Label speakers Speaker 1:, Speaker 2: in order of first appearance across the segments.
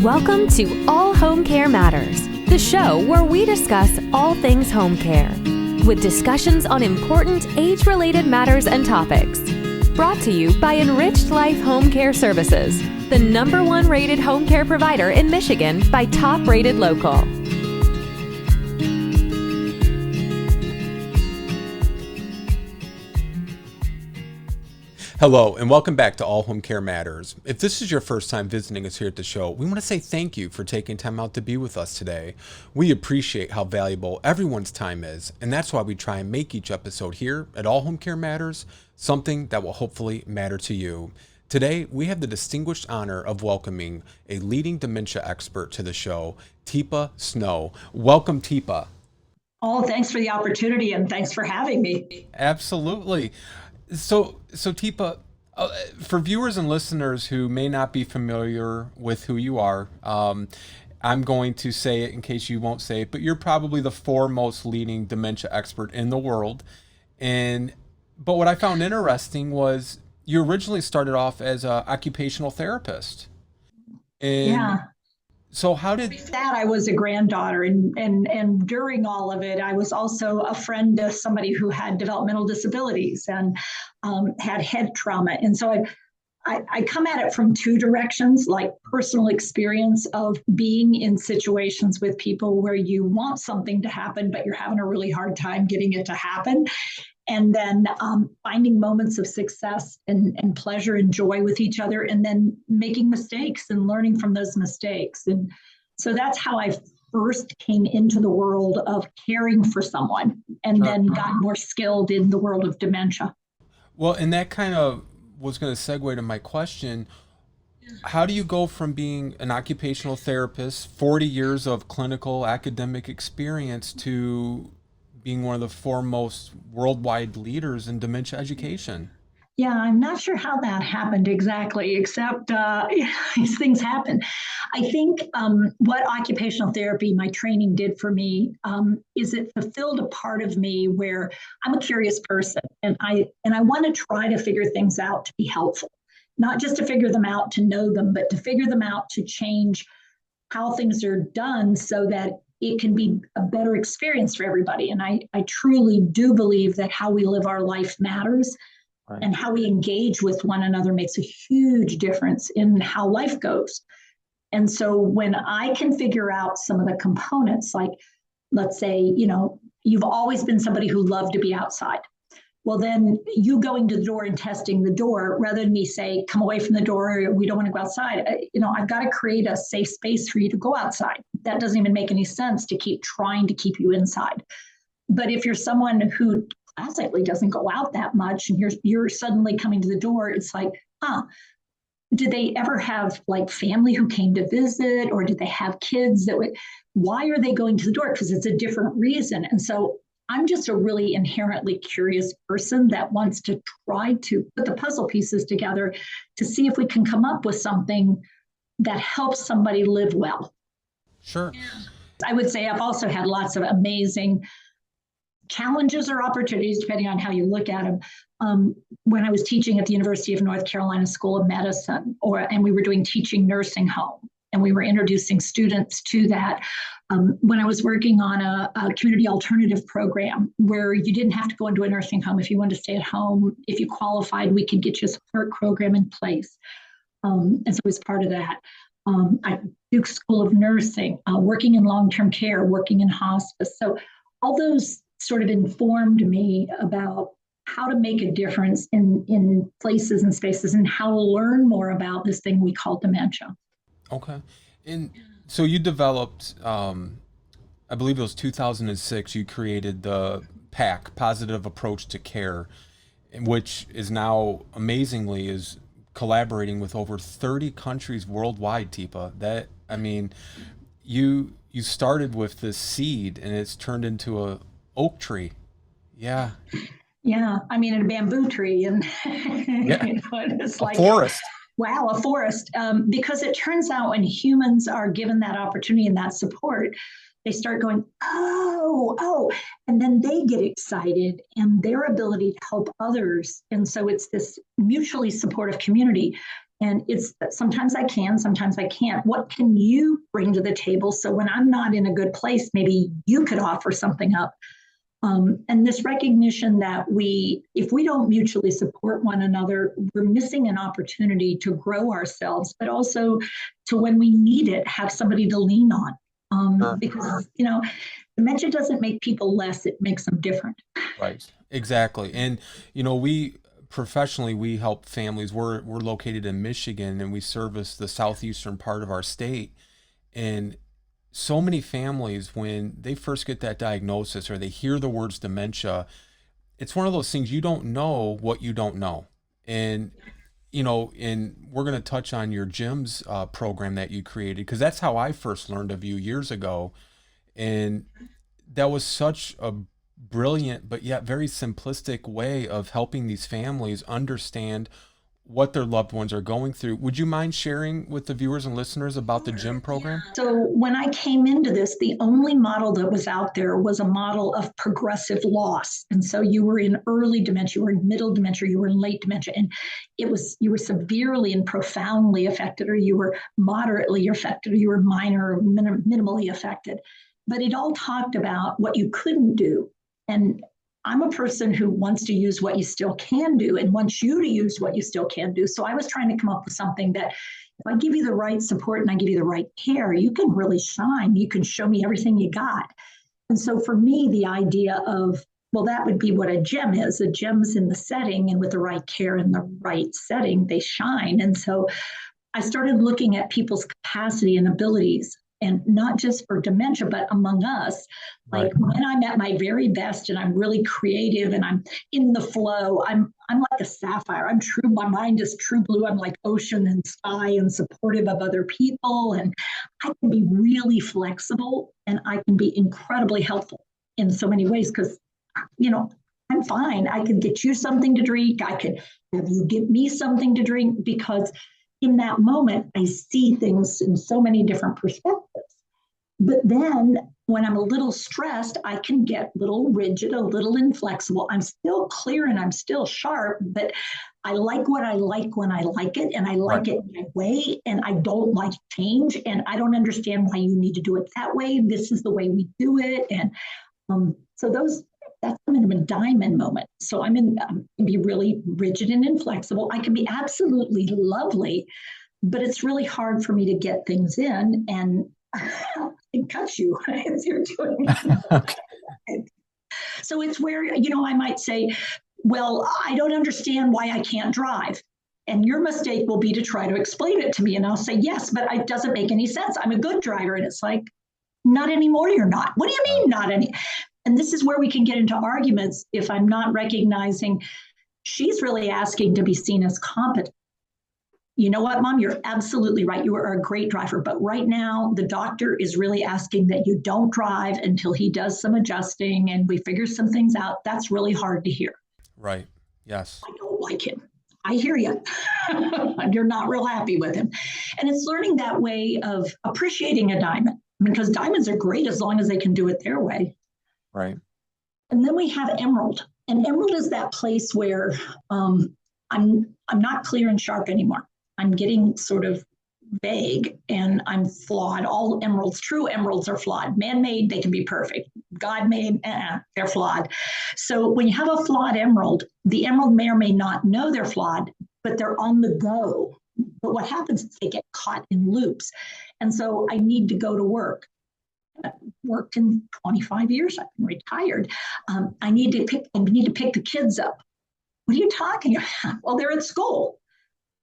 Speaker 1: Welcome to All Home Care Matters, the show where we discuss all things home care, with discussions on important age-related matters and topics. Brought to you by Enriched Life Home Care Services, the #1 rated home care provider in Michigan by Top Rated Local.
Speaker 2: Hello, and welcome back to All Home Care Matters. If this is your first time visiting us here at the show, we want to say thank you for taking time out to be with us today. We appreciate how valuable everyone's time is, and that's why we try and make each episode here at All Home Care Matters something that will hopefully matter to you. Today, we have the distinguished honor of welcoming a leading dementia expert to the show, Teepa Snow. Welcome, Teepa.
Speaker 3: Oh, thanks for the opportunity, and thanks for having me.
Speaker 2: Absolutely. So Teepa, for viewers and listeners who may not be familiar with who you are, I'm going to say it in case you won't say it, but you're probably the foremost leading dementia expert in the world. But what I found interesting was you originally started off as an occupational therapist.
Speaker 3: Yeah.
Speaker 2: So how did
Speaker 3: that? I was a granddaughter, and during all of it, I was also a friend to somebody who had developmental disabilities and had head trauma. And so I come at it from two directions, like personal experience of being in situations with people where you want something to happen, but you're having a really hard time getting it to happen. And then finding moments of success and pleasure and joy with each other, and then making mistakes and learning from those mistakes. And so that's how I first came into the world of caring for someone, and then got more skilled in the world of dementia.
Speaker 2: Well, and that kind of was going to segue to my question. How do you go from being an occupational therapist, 40 years of clinical academic experience, to being one of the foremost worldwide leaders in dementia education?
Speaker 3: Yeah, I'm not sure how that happened exactly, except these things happen. I think what occupational therapy, my training, did for me is it fulfilled a part of me where I'm a curious person, and I want to try to figure things out to be helpful, not just to figure them out to know them, but to figure them out to change how things are done so that it can be a better experience for everybody. And I truly do believe that how we live our life matters. Right. And how we engage with one another makes a huge difference in how life goes. And so when I can figure out some of the components, like, let's say, you've always been somebody who loved to be outside. Well, then you going to the door and testing the door, rather than me say, come away from the door, we don't want to go outside. I've got to create a safe space for you to go outside. That doesn't even make any sense to keep trying to keep you inside. But if you're someone who classically doesn't go out that much, and you're suddenly coming to the door, it's like, did they ever have like family who came to visit, or did they have kids why are they going to the door? Because it's a different reason. And so I'm just a really inherently curious person that wants to try to put the puzzle pieces together to see if we can come up with something that helps somebody live well.
Speaker 2: Sure.
Speaker 3: I would say I've also had lots of amazing challenges or opportunities, depending on how you look at them. When I was teaching at the University of North Carolina School of Medicine, and we were doing teaching nursing home, and we were introducing students to that. When I was working on a community alternative program where you didn't have to go into a nursing home if you wanted to stay at home. If you qualified, we could get you a support program in place. And so it was part of that. At Duke School of Nursing, working in long-term care, working in hospice. So all those sort of informed me about how to make a difference in places and spaces, and how to learn more about this thing we call dementia.
Speaker 2: Okay. And so you developed, I believe it was 2006, you created the PAC, Positive Approach to Care, which is now amazingly is collaborating with over 30 countries worldwide, Teepa. You started with this seed and it's turned into a oak tree. Yeah.
Speaker 3: Yeah. I mean, a bamboo tree, and it's like
Speaker 2: a forest.
Speaker 3: Wow, a forest. Because it turns out when humans are given that opportunity and that support, they start going, oh, and then they get excited and their ability to help others. And so it's this mutually supportive community. And it's sometimes I can, sometimes I can't. What can you bring to the table? So when I'm not in a good place, maybe you could offer something up. And this recognition that if we don't mutually support one another, we're missing an opportunity to grow ourselves, but also to, when we need it, have somebody to lean on.
Speaker 2: Sure.
Speaker 3: Because, dementia doesn't make people less, it makes them different.
Speaker 2: Right. Exactly. And, we professionally, we help families. We're located in Michigan, and we service the southeastern part of our state. And so many families, when they first get that diagnosis or they hear the words dementia, it's one of those things, you don't know what you don't know. And, and we're going to touch on your GYMS program that you created, because that's how I first learned of you years ago. And that was such a brilliant, but yet very simplistic way of helping these families understand what their loved ones are going through. Would you mind sharing with the viewers and listeners about the GYM program?
Speaker 3: So when I came into this, the only model that was out there was a model of progressive loss. And so you were in early dementia, you were in middle dementia, you were in late dementia, and you were severely and profoundly affected, or you were moderately affected, or you were minor or minimally affected. But it all talked about what you couldn't do. And I'm a person who wants to use what you still can do and wants you to use what you still can do. So I was trying to come up with something that if I give you the right support and I give you the right care, you can really shine. You can show me everything you got. And so for me, the idea of, well, that would be what a gem is. A gem's in the setting, and with the right care in the right setting, they shine. And so I started looking at people's capacity and abilities, and not just for dementia, but among us. Like when I'm at my very best and I'm really creative and I'm in the flow, I'm like a sapphire. I'm true. My mind is true blue. I'm like ocean and sky and supportive of other people. And I can be really flexible, and I can be incredibly helpful in so many ways because, I'm fine. I can get you something to drink. I could have you get me something to drink, because in that moment, I see things in so many different perspectives. But then when I'm a little stressed, I can get a little rigid, a little inflexible. I'm still clear and I'm still sharp, but I like what I like when I like it, and I like it my way, and I don't like change, and I don't understand why you need to do it that way. This is the way we do it. And so that's kind of a diamond moment. So I can be really rigid and inflexible. I can be absolutely lovely, but it's really hard for me to get things in, and it cuts you as you're doing it. So it's where, I might say, well, I don't understand why I can't drive. And your mistake will be to try to explain it to me. And I'll say, yes, but it doesn't make any sense. I'm a good driver. And it's like, not anymore, you're not. What do you mean not any? And this is where we can get into arguments if I'm not recognizing she's really asking to be seen as competent. You know what, Mom? You're absolutely right. You are a great driver. But right now, the doctor is really asking that you don't drive until he does some adjusting and we figure some things out. That's really hard to hear.
Speaker 2: Right. Yes.
Speaker 3: I don't like him. I hear you. You're not real happy with him. And it's learning that way of appreciating a diamond, because diamonds are great as long as they can do it their way.
Speaker 2: Right.
Speaker 3: And then we have emerald. And emerald is that place where I'm not clear and sharp anymore. I'm getting sort of vague and I'm flawed. All true emeralds are flawed. Man-made, they can be perfect. God-made, they're flawed. So when you have a flawed emerald, the emerald may or may not know they're flawed, but they're on the go. But what happens is they get caught in loops. And so I need to go to work. I've worked in 25 years. I've been retired. I need to pick the kids up. What are you talking about? Well, they're at school.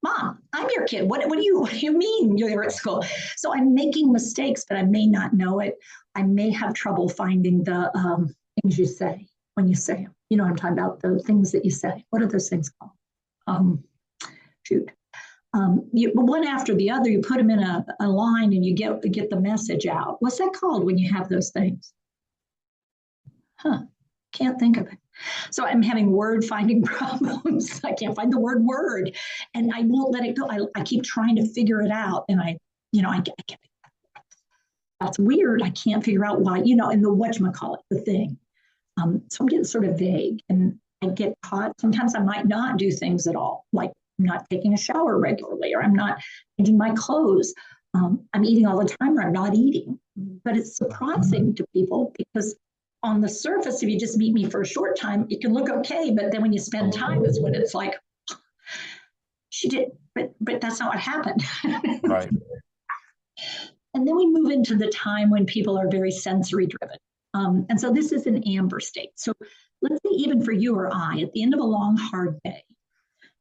Speaker 3: Mom, I'm your kid. What do you mean you're at school? So I'm making mistakes, but I may not know it. I may have trouble finding the things you say when you say them. You know what I'm talking about, the things that you say. What are those things called? One after the other, you put them in a line and you get the message out. What's that called when you have those things? Can't think of it. So I'm having word finding problems. I can't find the word, and I won't let it go. I keep trying to figure it out, and I can't. That's weird. I can't figure out why. And the whatchamacallit, the thing. So I'm getting sort of vague, and I get caught. Sometimes I might not do things at all, like I'm not taking a shower regularly, or I'm not changing my clothes. I'm eating all the time, or I'm not eating. But it's surprising to people because on the surface, if you just meet me for a short time, it can look okay. But then when you spend time, is when it's like, she did, but that's not what happened.
Speaker 2: Right.
Speaker 3: And then we move into the time when people are very sensory driven. And so this is an amber state. So let's say even for you or I, at the end of a long, hard day,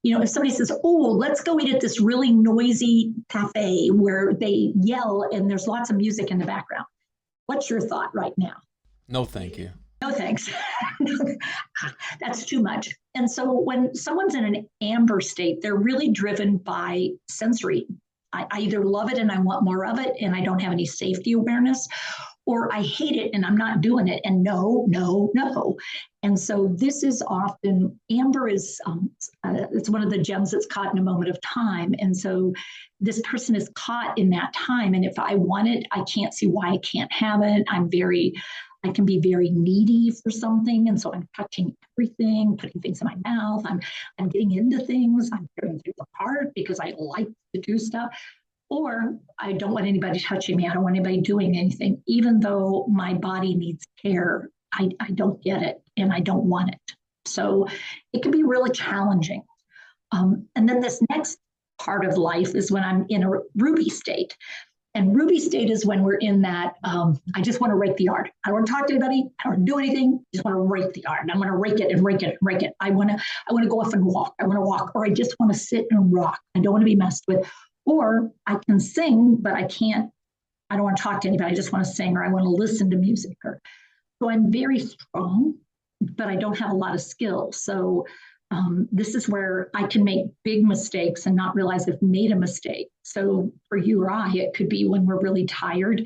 Speaker 3: if somebody says, oh, let's go eat at this really noisy cafe where they yell and there's lots of music in the background, what's your thought right now?
Speaker 2: No, thank you.
Speaker 3: No, thanks. That's too much. And so when someone's in an amber state, they're really driven by sensory. I either love it and I want more of it and I don't have any safety awareness, or I hate it and I'm not doing it, and no, no, no. And so this is often, amber is, it's one of the gems that's caught in a moment of time. And so this person is caught in that time. And if I want it, I can't see why I can't have it. I can be very needy for something. And so I'm touching everything, putting things in my mouth. I'm getting into things. I'm tearing things apart because I like to do stuff. Or I don't want anybody touching me. I don't want anybody doing anything. Even though my body needs care, I don't get it and I don't want it. So it can be really challenging. And then this next part of life is when I'm in a ruby state. And ruby state is when we're in that, I just want to rake the yard. I don't want to talk to anybody. I don't want to do anything. I just want to rake the yard. I'm going to rake it and rake it and rake it. I want to go off and walk. I want to walk, or I just want to sit and rock. I don't want to be messed with. Or I can sing, but I don't want to talk to anybody. I just want to sing, or I want to listen to music. So I'm very strong, but I don't have a lot of skill. So this is where I can make big mistakes and not realize I've made a mistake. So for you or I, it could be when we're really tired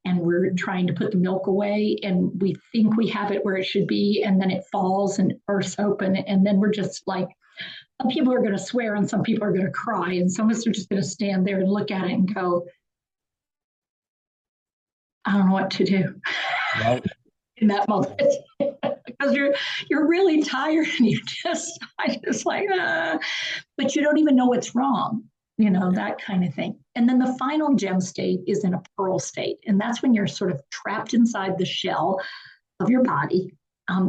Speaker 3: and we're trying to put the milk away and we think we have it where it should be, and then it falls and bursts open, and then we're just like, some people are going to swear and some people are going to cry, and some of us are just going to stand there and look at it and go, I don't know what to do.
Speaker 2: Right.
Speaker 3: In that moment. Because you're really tired and I just like, but you don't even know what's wrong, that kind of thing. And then the final gem state is in a pearl state. And that's when you're sort of trapped inside the shell of your body.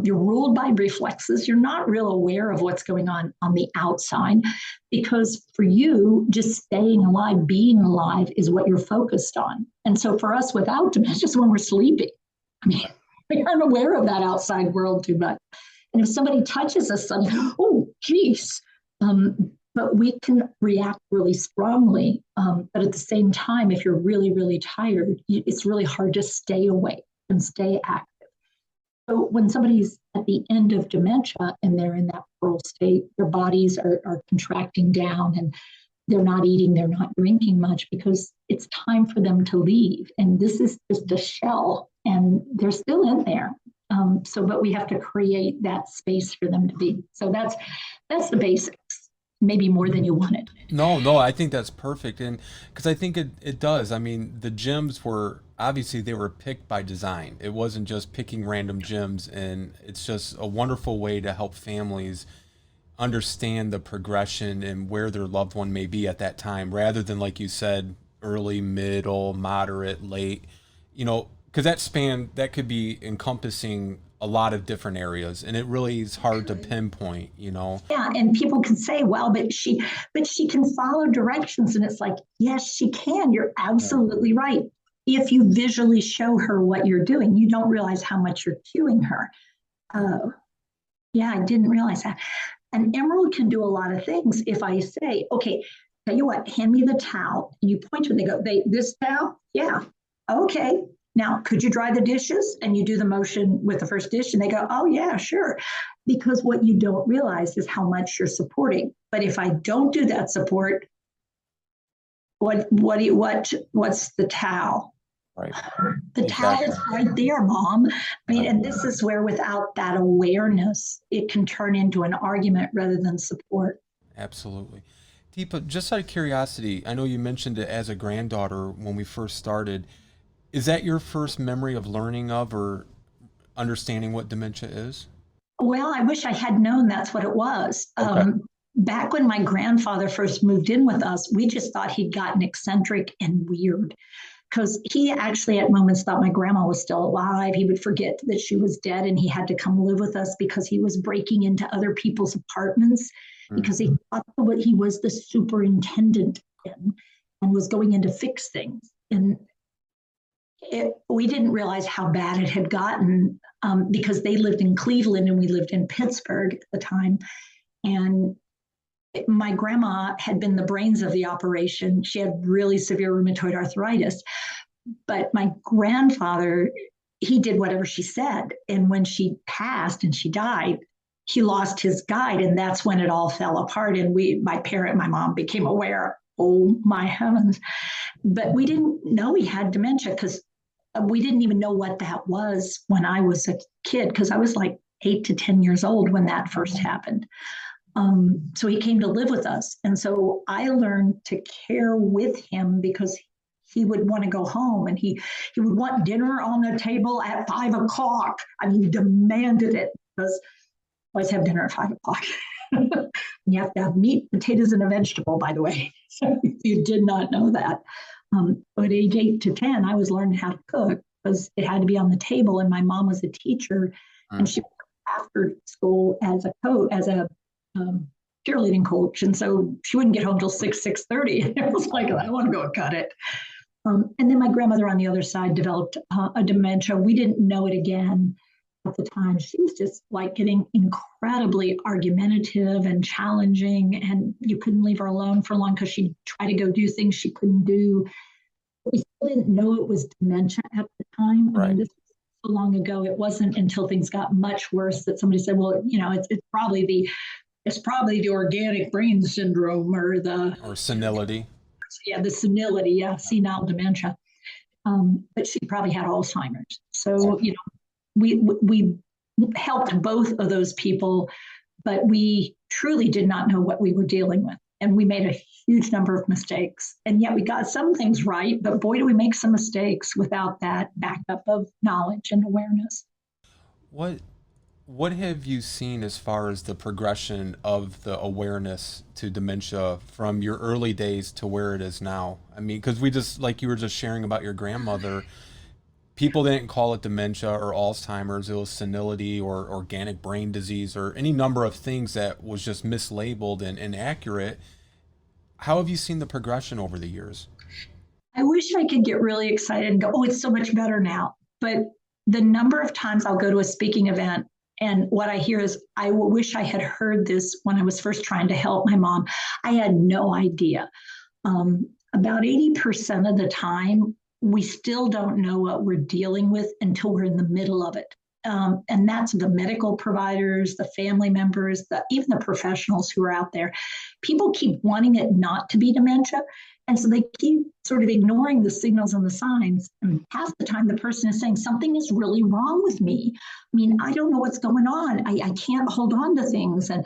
Speaker 3: You're ruled by reflexes. You're not real aware of what's going on the outside, because for you, just staying alive, being alive is what you're focused on. And so for us without dementia, just when we're sleeping, we aren't aware of that outside world too much. And if somebody touches us, suddenly, oh, geez. But we can react really strongly. But at the same time, if you're really, really tired, it's really hard to stay awake and stay active. So when somebody's at the end of dementia and they're in that pearl state, their bodies are contracting down and they're not eating, they're not drinking much because it's time for them to leave. And this is just a shell and they're still in there. But we have to create that space for them to be. So that's the basics, maybe more than you wanted.
Speaker 2: No, I think that's perfect. And because I think it does. I mean, the gems obviously they were picked by design. It wasn't just picking random gems. And it's just a wonderful way to help families understand the progression and where their loved one may be at that time, rather than, like you said, early, middle, moderate, late, because that could be encompassing a lot of different areas, and it really is hard to pinpoint.
Speaker 3: Yeah, and people can say, well, but she can follow directions, and it's like, yes, she can. You're absolutely right. If you visually show her what you're doing, you don't realize how much you're cueing her. Oh, yeah, I didn't realize that. An emerald can do a lot of things. If I say, okay, tell you what, hand me the towel, and you point to it, and they go, this towel? Yeah, okay. Now, could you dry the dishes? And you do the motion with the first dish and they go, oh yeah, sure. Because what you don't realize is how much you're supporting. But if I don't do that support, what's the towel?
Speaker 2: Right.
Speaker 3: The towel is right there, Mom. And this is where without that awareness, it can turn into an argument rather than support.
Speaker 2: Absolutely. Teepa, just out of curiosity, I know you mentioned it as a granddaughter when we first started. Is that your first memory of learning of or understanding what dementia is?
Speaker 3: Well, I wish I had known that's what it was.
Speaker 2: Okay.
Speaker 3: back when my grandfather first moved in with us, we just thought he'd gotten eccentric and weird, because he actually at moments thought my grandma was still alive. He would forget that she was dead, and he had to come live with us because he was breaking into other people's apartments because he thought that he was the superintendent and was going in to fix things. And we didn't realize how bad it had gotten because they lived in Cleveland and we lived in Pittsburgh at the time. And my grandma had been the brains of the operation. She had really severe rheumatoid arthritis. But my grandfather, he did whatever she said. And when she passed and she died, he lost his guide. And that's when it all fell apart. And my mom became aware, oh my heavens. But we didn't know he had dementia because we didn't even know what that was when I was a kid, because I was like 8 to 10 years old when that first happened. So he came to live with us. And so I learned to care with him because he would want to go home, and he would want dinner on the table at 5 o'clock. I mean, he demanded it because I always have dinner at 5 o'clock. You have to have meat, potatoes, and a vegetable, by the way. So if you did not know that. But at age 8 to 10, I was learning how to cook because it had to be on the table. And my mom was a teacher, and she worked after school as a cheerleading coach. And so she wouldn't get home till 6:30. It was like, I want to go and cut it. And then my grandmother on the other side developed a dementia. We didn't know it again at the time. She was just like getting incredibly argumentative and challenging, and you couldn't leave her alone for long because she'd try to go do things she couldn't do. We still didn't know it was dementia at the time.
Speaker 2: Right.
Speaker 3: I mean, this was so long ago. It wasn't until things got much worse that somebody said, well, it's probably the organic brain syndrome or
Speaker 2: senility.
Speaker 3: Yeah, the senility, senile dementia. But she probably had Alzheimer's. So, we helped both of those people, but we truly did not know what we were dealing with. And we made a huge number of mistakes. And yet we got some things right, but boy, do we make some mistakes without that backup of knowledge and awareness.
Speaker 2: What have you seen as far as the progression of the awareness to dementia from your early days to where it is now? I mean, because we just, like you were just sharing about your grandmother, people didn't call it dementia or Alzheimer's. It was senility or organic brain disease or any number of things that was just mislabeled and inaccurate. How have you seen the progression over the years?
Speaker 3: I wish I could get really excited and go, oh, it's so much better now. But the number of times I'll go to a speaking event and what I hear is, I wish I had heard this when I was first trying to help my mom. I had no idea. About 80% of the time, we still don't know what we're dealing with until we're in the middle of it. And that's the medical providers, the family members, even the professionals who are out there. People keep wanting it not to be dementia. And so they keep sort of ignoring the signals and the signs. And half the time the person is saying something is really wrong with me. I mean, I don't know what's going on. I can't hold on to things. And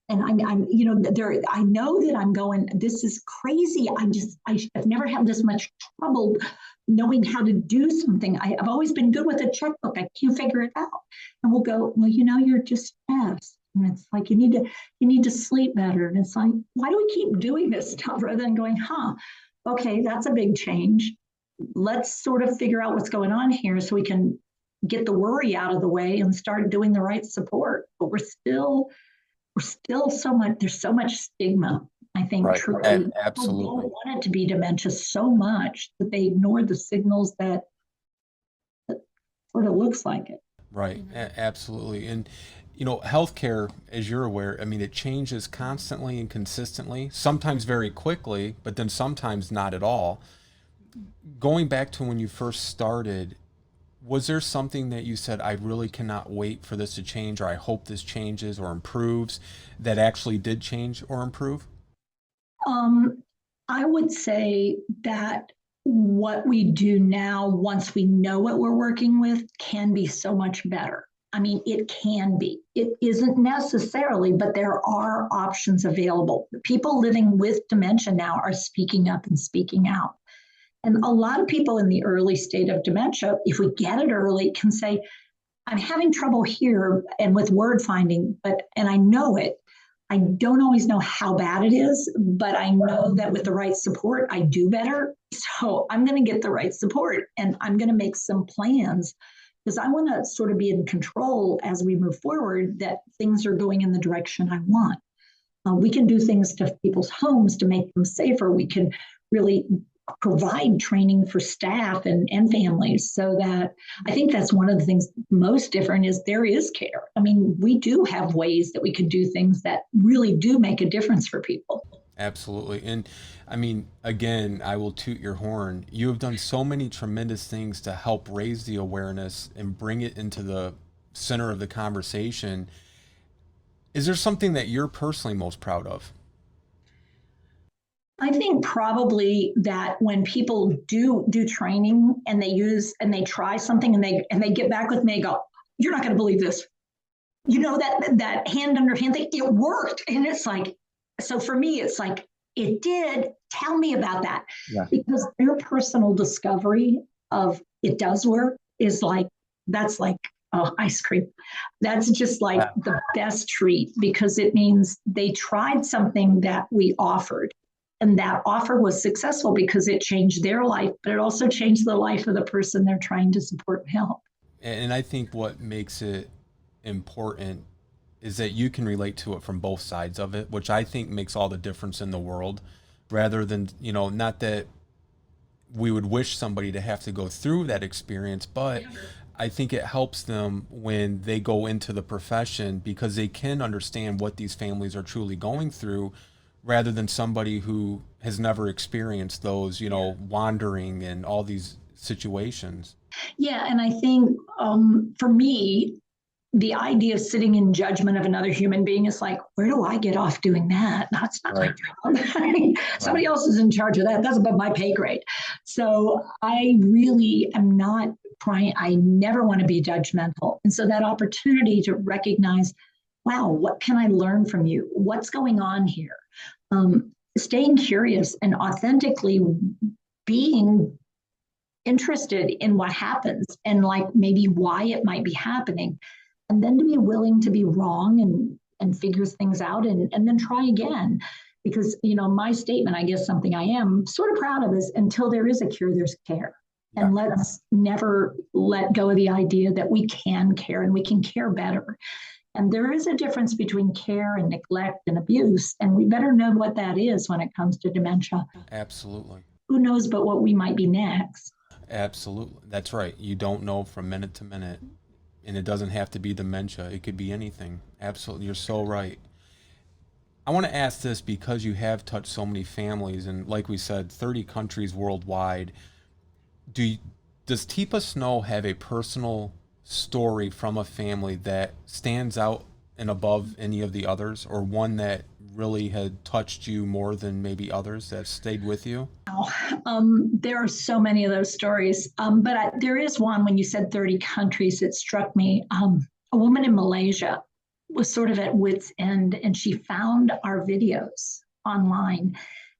Speaker 3: I'm I know that I'm going, this is crazy. I've never had this much trouble knowing how to do something. I've always been good with a checkbook. I can't figure it out. And we'll go, well, you're just stressed. And it's like, you need to sleep better. And it's like, why do we keep doing this stuff rather than going, okay, that's a big change. Let's sort of figure out what's going on here so we can get the worry out of the way and start doing the right support. But we're still there's so much stigma, I think.
Speaker 2: Right.
Speaker 3: Truly.
Speaker 2: Absolutely.
Speaker 3: People don't want it to be dementia so much that they ignore the signals that sort of looks like it.
Speaker 2: Right. Absolutely. And, healthcare, as you're aware, I mean, it changes constantly and consistently, sometimes very quickly, but then sometimes not at all. Going back to when you first started, was there something that you said, I really cannot wait for this to change, or I hope this changes or improves, that actually did change or improve?
Speaker 3: I would say that what we do now, once we know what we're working with, can be so much better. I mean, it can be. It isn't necessarily, but there are options available. People living with dementia now are speaking up and speaking out. And a lot of people in the early state of dementia, if we get it early, can say, I'm having trouble here and with word finding, and I know it, I don't always know how bad it is, but I know that with the right support, I do better. So I'm going to get the right support and I'm going to make some plans because I want to sort of be in control as we move forward that things are going in the direction I want. We can do things to people's homes to make them safer. We can really provide training for staff and families so that I think that's one of the things most different is there is care. I mean, we do have ways that we can do things that really do make a difference for people.
Speaker 2: Absolutely. And I mean, again, I will toot your horn. You have done so many tremendous things to help raise the awareness and bring it into the center of the conversation. Is there something that you're personally most proud of?
Speaker 3: I think probably that when people do training and they try something and they get back with me and go, you're not going to believe this. You know that hand under hand thing, it worked. And it's like, so for me, it's like, it did. Tell me about that.
Speaker 4: Yeah.
Speaker 3: Because their personal discovery of it does work is like, that's like, oh, ice cream. That's just like the best treat because it means they tried something that we offered. And that offer was successful because it changed their life, but it also changed the life of the person they're trying to support and help.
Speaker 2: And I think what makes it important is that you can relate to it from both sides of it, which I think makes all the difference in the world, rather than, not that we would wish somebody to have to go through that experience, but I think it helps them when they go into the profession because they can understand what these families are truly going through rather than somebody who has never experienced those, wandering and all these situations.
Speaker 3: Yeah, and I think for me, the idea of sitting in judgment of another human being is like, where do I get off doing that? That's not
Speaker 4: Right.
Speaker 3: my job. Somebody else is in charge of that. That's above my pay grade. So I really am not trying, I never want to be judgmental. And so that opportunity to recognize, wow, what can I learn from you? What's going on here? Staying curious and authentically being interested in what happens and like maybe why it might be happening. And then to be willing to be wrong and figure things out and then try again. Because, my statement, I guess something I am sort of proud of is until there is a cure, there's care. Yeah. And let's never let go of the idea that we can care and we can care better. And there is a difference between care and neglect and abuse. And we better know what that is when it comes to dementia.
Speaker 2: Absolutely.
Speaker 3: Who knows but what we might be next?
Speaker 2: Absolutely. That's right. You don't know from minute to minute. And it doesn't have to be dementia. It could be anything. Absolutely. You're so right. I want to ask this because you have touched so many families and like we said, 30 countries worldwide. Does Teepa Snow have a personal story from a family that stands out and above any of the others, or one that really had touched you more than maybe others that stayed with you?
Speaker 3: There are so many of those stories, but there is one when you said 30 countries that struck me. A woman in Malaysia was sort of at wit's end, and she found our videos online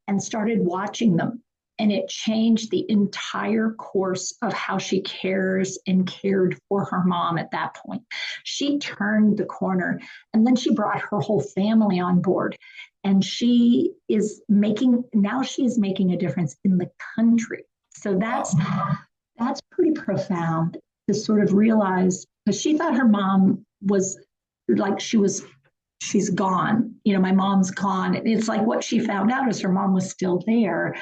Speaker 3: and started watching them. And it changed the entire course of how she cares and cared for her mom at that point. She turned the corner and then she brought her whole family on board. And she is making a difference in the country. So that's pretty profound to sort of realize, because she thought her mom was like, she's gone. My mom's gone. And it's like what she found out is her mom was still there.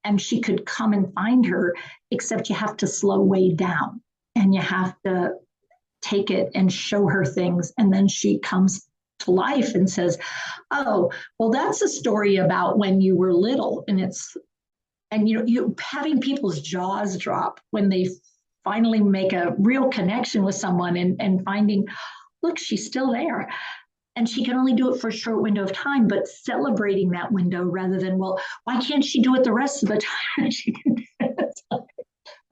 Speaker 3: And she could come and find her, except you have to slow way down and you have to take it and show her things. And then she comes to life and says, oh, well, that's a story about when you were little. And you having people's jaws drop when they finally make a real connection with someone and finding, look, she's still there. And she can only do it for a short window of time, but celebrating that window rather than, well, why can't she do it the rest of the time? She can do it. Well,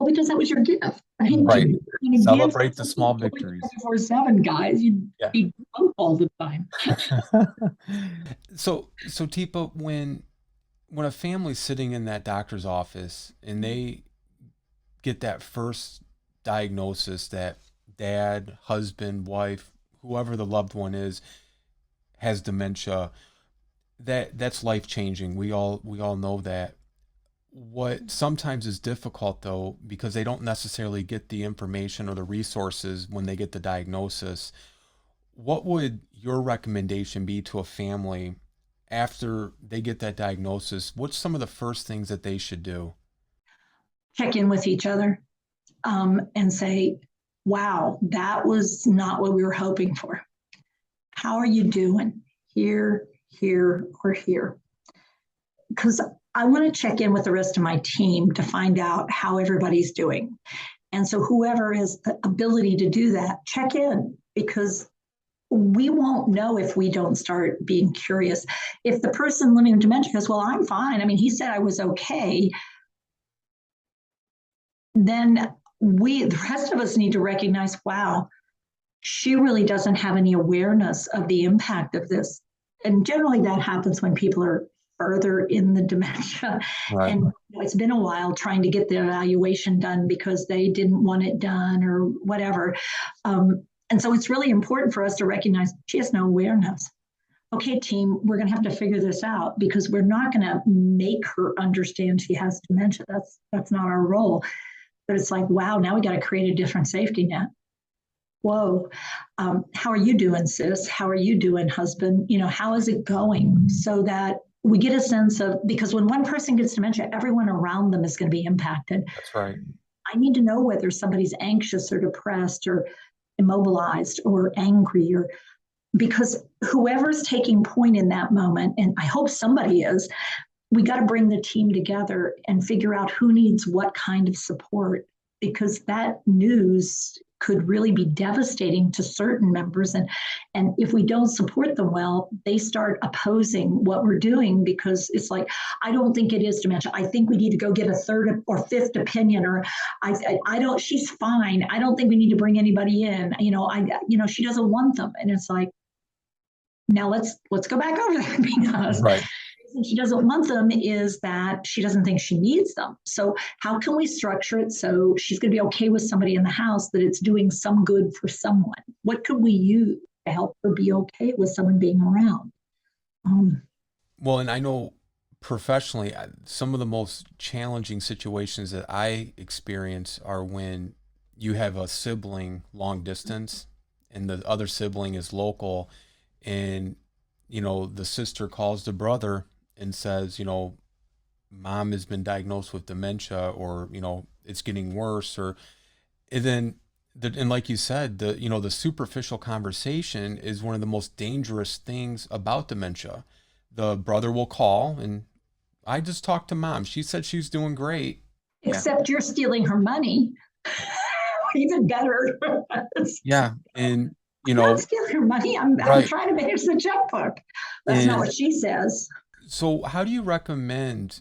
Speaker 3: because that was your gift.
Speaker 2: Right. Celebrate the small victories.
Speaker 3: 24/7, guys. You'd be broke all the time.
Speaker 2: So Teepa, when a family's sitting in that doctor's office and they get that first diagnosis that dad, husband, wife, whoever the loved one is, has dementia, that's life changing. We all know that. What sometimes is difficult though, because they don't necessarily get the information or the resources when they get the diagnosis, what would your recommendation be to a family after they get that diagnosis? What's some of the first things that they should do?
Speaker 3: Check in with each other, and say, wow, that was not what we were hoping for. How are you doing here, here, or here? Because I want to check in with the rest of my team to find out how everybody's doing. And so whoever has the ability to do that, check in, because we won't know if we don't start being curious. If the person living with dementia goes, well, I'm fine. I mean, he said I was okay. Then the rest of us need to recognize, wow, she really doesn't have any awareness of the impact of this. And generally that happens when people are further in the dementia.
Speaker 2: Right.
Speaker 3: And it's been a while trying to get the evaluation done because they didn't want it done or whatever. And so it's really important for us to recognize she has no awareness. Okay, team, we're going to have to figure this out, because we're not going to make her understand she has dementia. That's not our role. But it's like, wow, now we got to create a different safety net. Whoa, how are you doing, sis? How are you doing, husband? How is it going? So that we get a sense of, because when one person gets dementia, everyone around them is going to be impacted.
Speaker 2: That's right.
Speaker 3: I need to know whether somebody's anxious or depressed or immobilized or angry, or because whoever's taking point in that moment, and I hope somebody is, we got to bring the team together and figure out who needs what kind of support, because that news could really be devastating to certain members. And if we don't support them well, they start opposing what we're doing, because it's like, I don't think it is dementia. I think we need to go get a third or fifth opinion, or I don't, she's fine. I don't think we need to bring anybody in. She doesn't want them. And it's like, now let's go back over there, because
Speaker 2: Right.
Speaker 3: she doesn't want them is that she doesn't think she needs them. So how can we structure it so she's going to be okay with somebody in the house, that it's doing some good for someone? What could we use to help her be okay with someone being around?
Speaker 2: Well, and I know professionally, some of the most challenging situations that I experience are when you have a sibling long distance and the other sibling is local, and the sister calls the brother and says, mom has been diagnosed with dementia, or it's getting worse, or and then and like you said, the superficial conversation is one of the most dangerous things about dementia. The brother will call and, I just talked to mom, she said she's doing great.
Speaker 3: Except you're stealing her money. Even better.
Speaker 2: Yeah. And
Speaker 3: I'm not stealing her money. I'm
Speaker 2: right.
Speaker 3: trying to manage the checkbook. That's not what she says.
Speaker 2: So how do you recommend,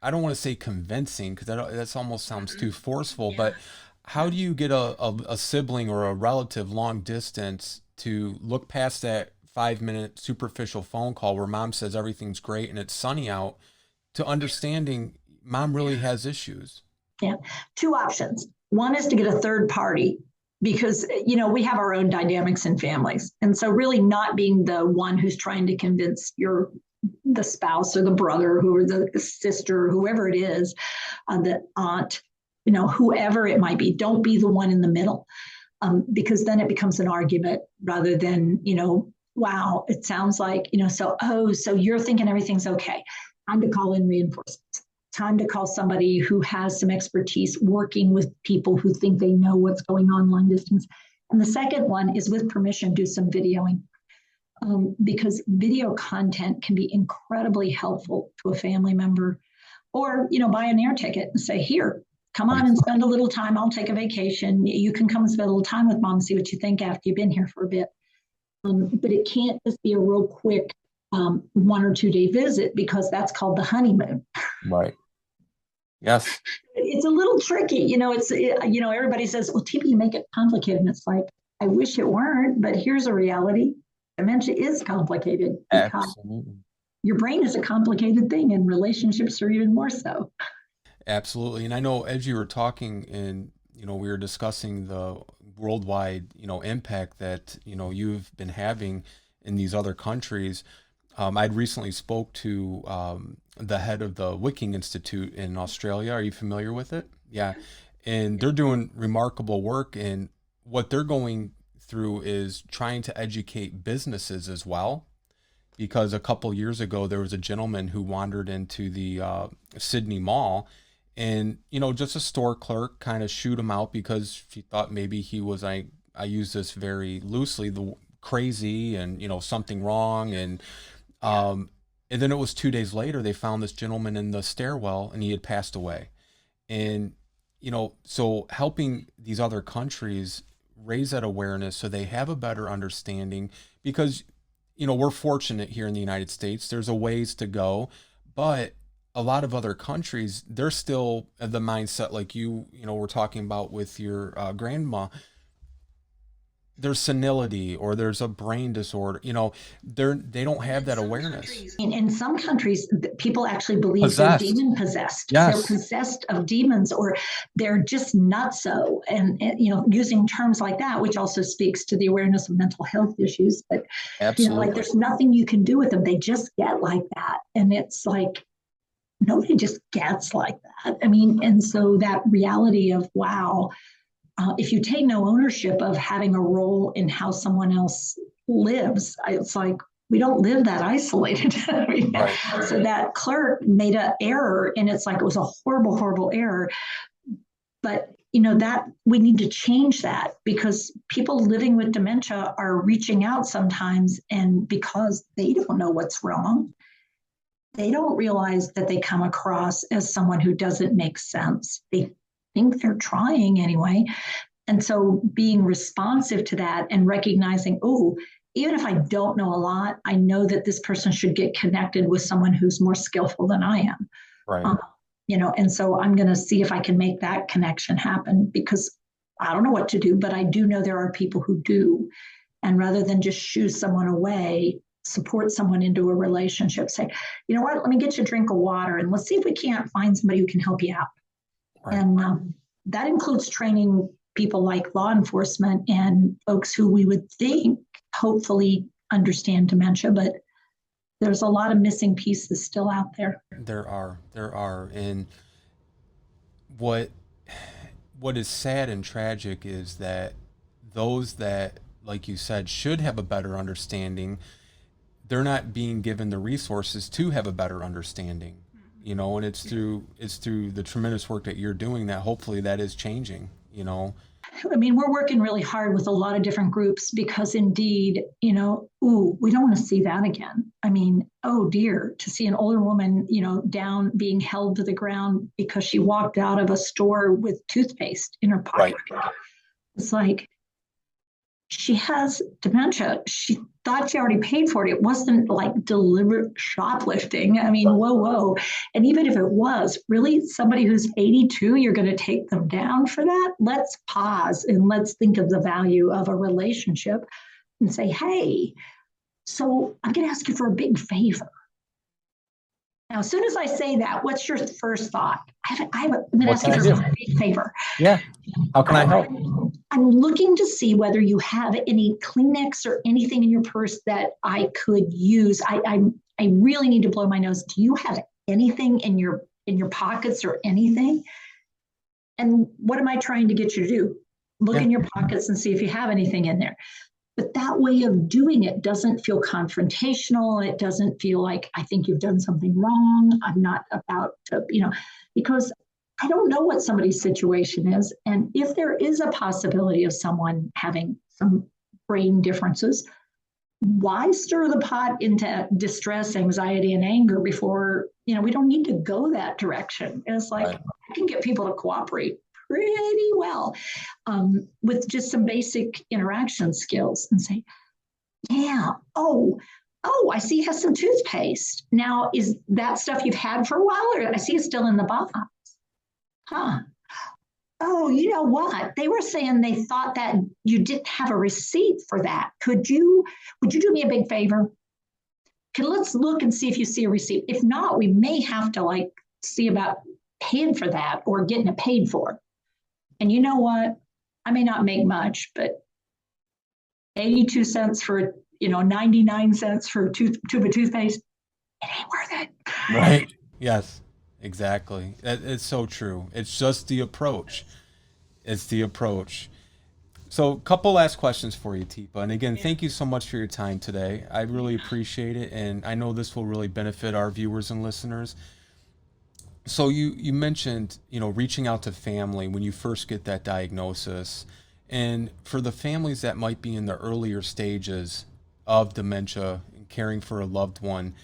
Speaker 2: I don't want to say convincing, because that's almost sounds too forceful, but how do you get a sibling or a relative long distance to look past that 5 minute superficial phone call where mom says everything's great and it's sunny out, to understanding mom really has issues?
Speaker 3: Yeah, two options. One is to get a third party, because we have our own dynamics in families, and so really not being the one who's trying to convince the spouse or the brother, or the sister, or whoever it is, the aunt, whoever it might be. Don't be the one in the middle, because then it becomes an argument rather than, wow, it sounds like, so you're thinking everything's okay. Time to call in reinforcements. Time to call somebody who has some expertise working with people who think they know what's going on long distance. And the second one is, with permission, do some videoing. Because video content can be incredibly helpful to a family member. Or, buy an air ticket and say, here, come on and spend a little time. I'll take a vacation. You can come and spend a little time with mom, see what you think after you've been here for a bit. But it can't just be a real quick 1 or 2 day visit, because that's called the honeymoon.
Speaker 2: Right. Yes.
Speaker 3: It's a little tricky. Everybody says, well, Teepa, you make it complicated. And it's like, I wish it weren't, but here's a reality. Dementia is complicated.
Speaker 2: Absolutely.
Speaker 3: Your brain is a complicated thing, and relationships are even more so.
Speaker 2: Absolutely. And I know as you were talking, and we were discussing the worldwide impact that you've been having, in these other countries. I'd recently spoke to the head of the Wicking Institute in Australia. Are you familiar with it? Yeah. And they're doing remarkable work. And what they're going through is trying to educate businesses as well. Because a couple years ago, there was a gentleman who wandered into the Sydney Mall, and just a store clerk kind of shooed him out because she thought maybe he was, I use this very loosely, the crazy and something wrong, and then it was 2 days later they found this gentleman in the stairwell and he had passed away. And so helping these other countries raise that awareness so they have a better understanding, because we're fortunate here in the United States. There's a ways to go, but a lot of other countries, they're still at the mindset like we're talking about with your grandma. There's senility or there's a brain disorder. They don't have that awareness.
Speaker 3: In some countries, people actually believe
Speaker 2: Possessed.
Speaker 3: They're demon possessed.
Speaker 2: Yes.
Speaker 3: They're possessed of demons, or they're just nutso. And using terms like that, which also speaks to the awareness of mental health issues. But
Speaker 2: Absolutely.
Speaker 3: there's nothing you can do with them. They just get like that, and it's like nobody just gets like that. And so that reality of wow. If you take no ownership of having a role in how someone else lives, it's like we don't live that isolated.
Speaker 2: Right.
Speaker 3: So that clerk made an error, and it's like it was a horrible, horrible error. But that we need to change that, because people living with dementia are reaching out sometimes, and because they don't know what's wrong, they don't realize that they come across as someone who doesn't make sense. They think they're trying anyway. And so being responsive to that and recognizing, even if I don't know a lot, I know that this person should get connected with someone who's more skillful than I am.
Speaker 2: Right.
Speaker 3: And so I'm going to see if I can make that connection happen, because I don't know what to do, but I do know there are people who do. And rather than just shoo someone away, support someone into a relationship, say, you know what, let me get you a drink of water and let's see if we can't find somebody who can help you out. Right. And that includes training people like law enforcement and folks who we would think hopefully understand dementia, but there's a lot of missing pieces still out there.
Speaker 2: There are. And what is sad and tragic is that those that, like you said, should have a better understanding, they're not being given the resources to have a better understanding. And it's through the tremendous work that you're doing that hopefully that is changing,
Speaker 3: We're working really hard with a lot of different groups, because indeed, we don't want to see that again. Oh dear, to see an older woman, down being held to the ground because she walked out of a store with toothpaste in her pocket. Right. It's like, she has dementia. She thought she already paid for it. It wasn't like deliberate shoplifting. Whoa. And even if it was, really, somebody who's 82, you're going to take them down for that? Let's pause and let's think of the value of a relationship and say, hey, so I'm going to ask you for a big favor. Now, as soon as I say that, what's your first thought? I'm going to ask you for a big favor.
Speaker 2: Yeah. How can I help?
Speaker 3: I'm looking to see whether you have any Kleenex or anything in your purse that I could use. I really need to blow my nose. Do you have anything in your pockets or anything? And what am I trying to get you to do? Look in your pockets and see if you have anything in there. But that way of doing it doesn't feel confrontational. It doesn't feel like I think you've done something wrong. I'm not about to, because I don't know what somebody's situation is. And if there is a possibility of someone having some brain differences, why stir the pot into distress, anxiety, and anger before, we don't need to go that direction. And it's like, I can get people to cooperate pretty well with just some basic interaction skills and say, I see you have some toothpaste. Now, is that stuff you've had for a while, or I see it's still in the box? Huh. Oh, you know what? They were saying they thought that you didn't have a receipt for that. Would you do me a big favor? Let's look and see if you see a receipt. If not, we may have to see about paying for that or getting it paid for. And you know what? I may not make much, but 82 cents for 99 cents for a tube of toothpaste, it ain't worth it.
Speaker 2: Right. Yes, exactly. It's so true. It's just the approach. It's the approach. So, a couple last questions for you, Teepa. And again, thank you so much for your time today. I really appreciate it. And I know this will really benefit our viewers and listeners. So, you mentioned, reaching out to family when you first get that diagnosis. And for the families that might be in the earlier stages of dementia and caring for a loved one,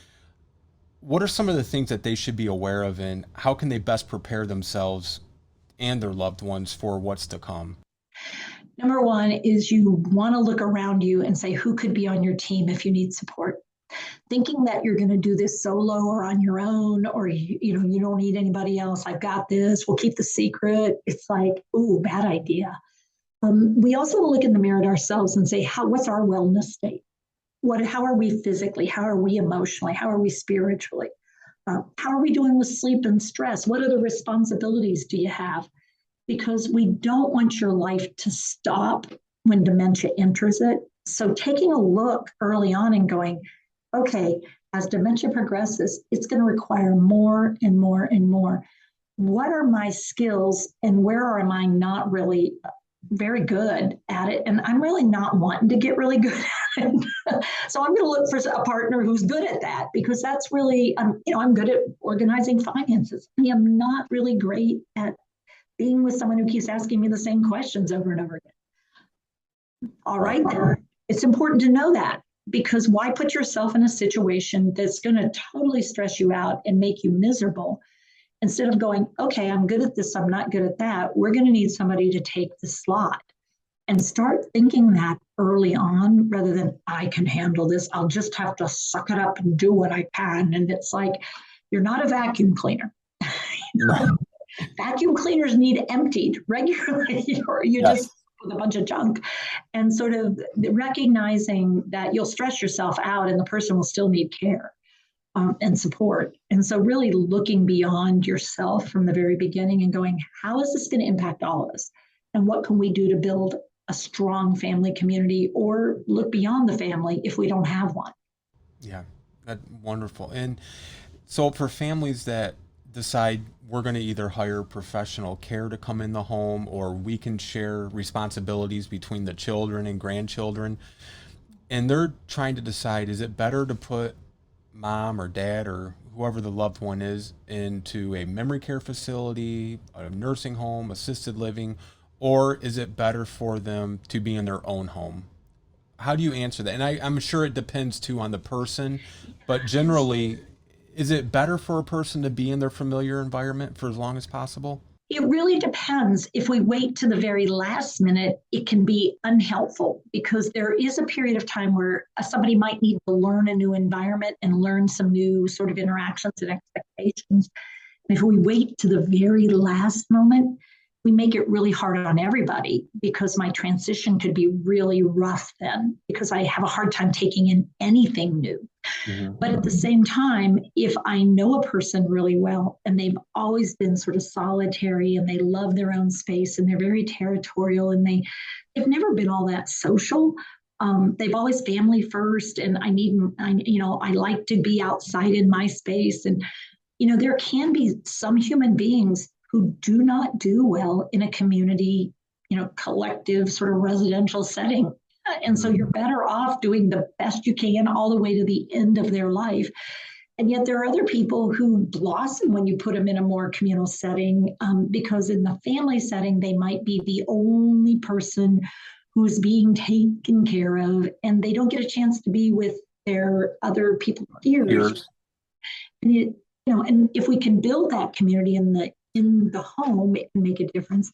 Speaker 2: what are some of the things that they should be aware of, and how can they best prepare themselves and their loved ones for what's to come?
Speaker 3: Number one is you want to look around you and say, who could be on your team if you need support? Thinking that you're going to do this solo or on your own, or you don't need anybody else. I've got this. We'll keep the secret. It's like, ooh, bad idea. We also will look in the mirror at ourselves and say, what's our wellness state? How are we physically? How are we emotionally? How are we spiritually? How are we doing with sleep and stress? What other responsibilities do you have? Because we don't want your life to stop when dementia enters it. So taking a look early on and going, okay, as dementia progresses, it's going to require more and more and more. What are my skills and where am I not really very good at it? And I'm really not wanting to get really good at it. So I'm going to look for a partner who's good at that, because that's really, I'm good at organizing finances. I am not really great at being with someone who keeps asking me the same questions over and over again. All right, then. It's important to know that, because why put yourself in a situation that's going to totally stress you out and make you miserable? Instead of going, okay, I'm good at this, I'm not good at that, we're going to need somebody to take the slot. And start thinking that early on, rather than, I can handle this, I'll just have to suck it up and do what I can. And it's like, you're not a vacuum cleaner. Vacuum cleaners need emptied regularly, or you just with a bunch of junk. And sort of recognizing that you'll stress yourself out and the person will still need care and support. And so really looking beyond yourself from the very beginning and going, how is this going to impact all of us? And what can we do to build a strong family community, or look beyond the family if we don't have one?
Speaker 2: Yeah, that's wonderful. And so for families that decide we're going to either hire professional care to come in the home, or we can share responsibilities between the children and grandchildren, and they're trying to decide, is it better to put mom or dad or whoever the loved one is into a memory care facility, a nursing home, assisted living, or is it better for them to be in their own home? How do you answer that? And I'm sure it depends too on the person, but generally, is it better for a person to be in their familiar environment for as long as possible?
Speaker 3: It really depends. If we wait to the very last minute, it can be unhelpful, because there is a period of time where somebody might need to learn a new environment and learn some new sort of interactions and expectations. And if we wait to the very last moment, we make it really hard on everybody, because my transition could be really rough then, because I have a hard time taking in anything new. Mm-hmm. But at the same time, if I know a person really well and they've always been sort of solitary and they love their own space and they're very territorial and they've never been all that social, they've always family first, and I like to be outside in my space. And, there can be some human beings who do not do well in a community, collective sort of residential setting. And so you're better off doing the best you can all the way to the end of their life. And yet there are other people who blossom when you put them in a more communal setting, because in the family setting, they might be the only person who's being taken care of, and they don't get a chance to be with their other people peers. And and if we can build that community in the home, it can make a difference.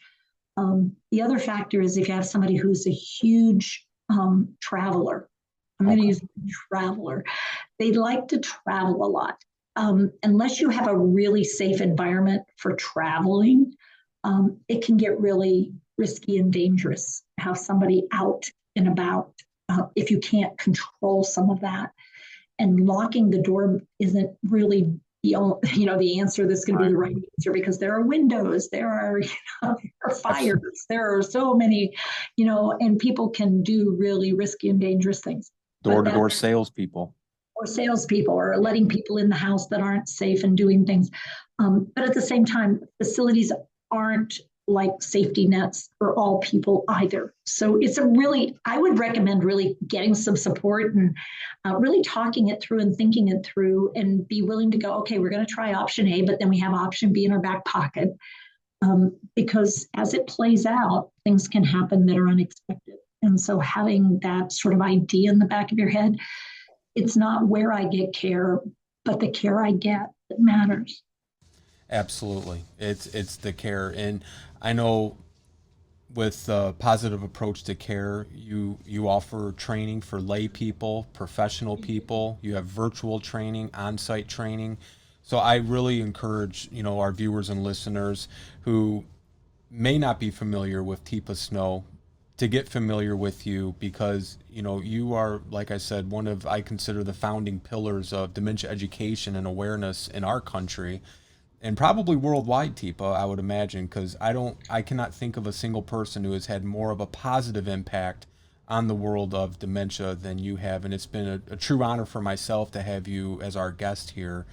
Speaker 3: The other factor is if you have somebody who's a huge traveler. I'm going to use traveler. They like to travel a lot. Unless you have a really safe environment for traveling, it can get really risky and dangerous to have somebody out and about if you can't control some of that. And locking the door isn't really the answer that's going to be the right answer, because there are windows, there are fires, there are so many, and people can do really risky and dangerous things.
Speaker 4: Door-to-door salespeople.
Speaker 3: Or salespeople, or letting people in the house that aren't safe and doing things. But at the same time, facilities aren't like safety nets for all people either. So I would recommend really getting some support and really talking it through and thinking it through, and be willing to go, okay, we're going to try option A, but then we have option B in our back pocket. Because as it plays out, things can happen that are unexpected. And so having that sort of idea in the back of your head, it's not where I get care, but the care I get that matters.
Speaker 2: Absolutely. It's the care. And I know with a positive approach to care, you offer training for lay people, professional people. You have virtual training, on-site training. So I really encourage, our viewers and listeners who may not be familiar with Teepa Snow to get familiar with you, because, you are, like I said, I consider the founding pillars of dementia education and awareness in our country, and probably worldwide, Teepa, I would imagine, because I cannot think of a single person who has had more of a positive impact on the world of dementia than you have. And it's been a true honor for myself to have you as our guest here.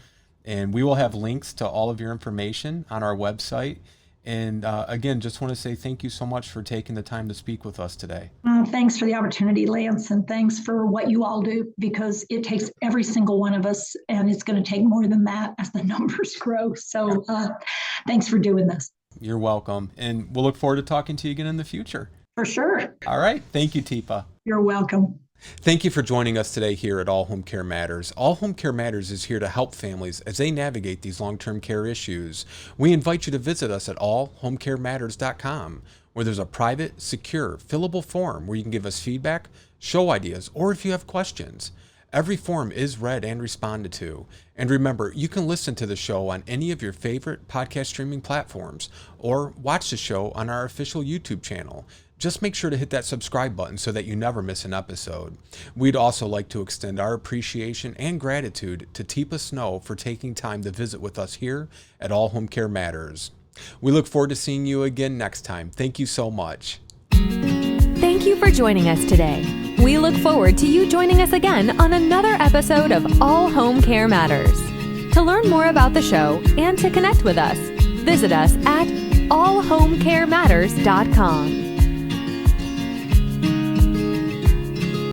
Speaker 2: And we will have links to all of your information on our website. And again, just want to say thank you so much for taking the time to speak with us today.
Speaker 3: Thanks for the opportunity, Lance, and thanks for what you all do, because it takes every single one of us, and it's going to take more than that as the numbers grow. So thanks for doing this.
Speaker 2: You're welcome. And we'll look forward to talking to you again in the future.
Speaker 3: For sure.
Speaker 2: All right. Thank you, Teepa.
Speaker 3: You're welcome.
Speaker 2: Thank you for joining us today here at All Home Care Matters. All Home Care Matters is here to help families as they navigate these long-term care issues. We invite you to visit us at allhomecarematters.com, where there's a private, secure, fillable form where you can give us feedback, show ideas, or if you have questions. Every form is read and responded to. And remember, you can listen to the show on any of your favorite podcast streaming platforms, or watch the show on our official YouTube channel. Just make sure to hit that subscribe button so that you never miss an episode. We'd also like to extend our appreciation and gratitude to Teepa Snow for taking time to visit with us here at All Home Care Matters. We look forward to seeing you again next time. Thank you so much.
Speaker 1: Thank you for joining us today. We look forward to you joining us again on another episode of All Home Care Matters. To learn more about the show and to connect with us, visit us at allhomecarematters.com.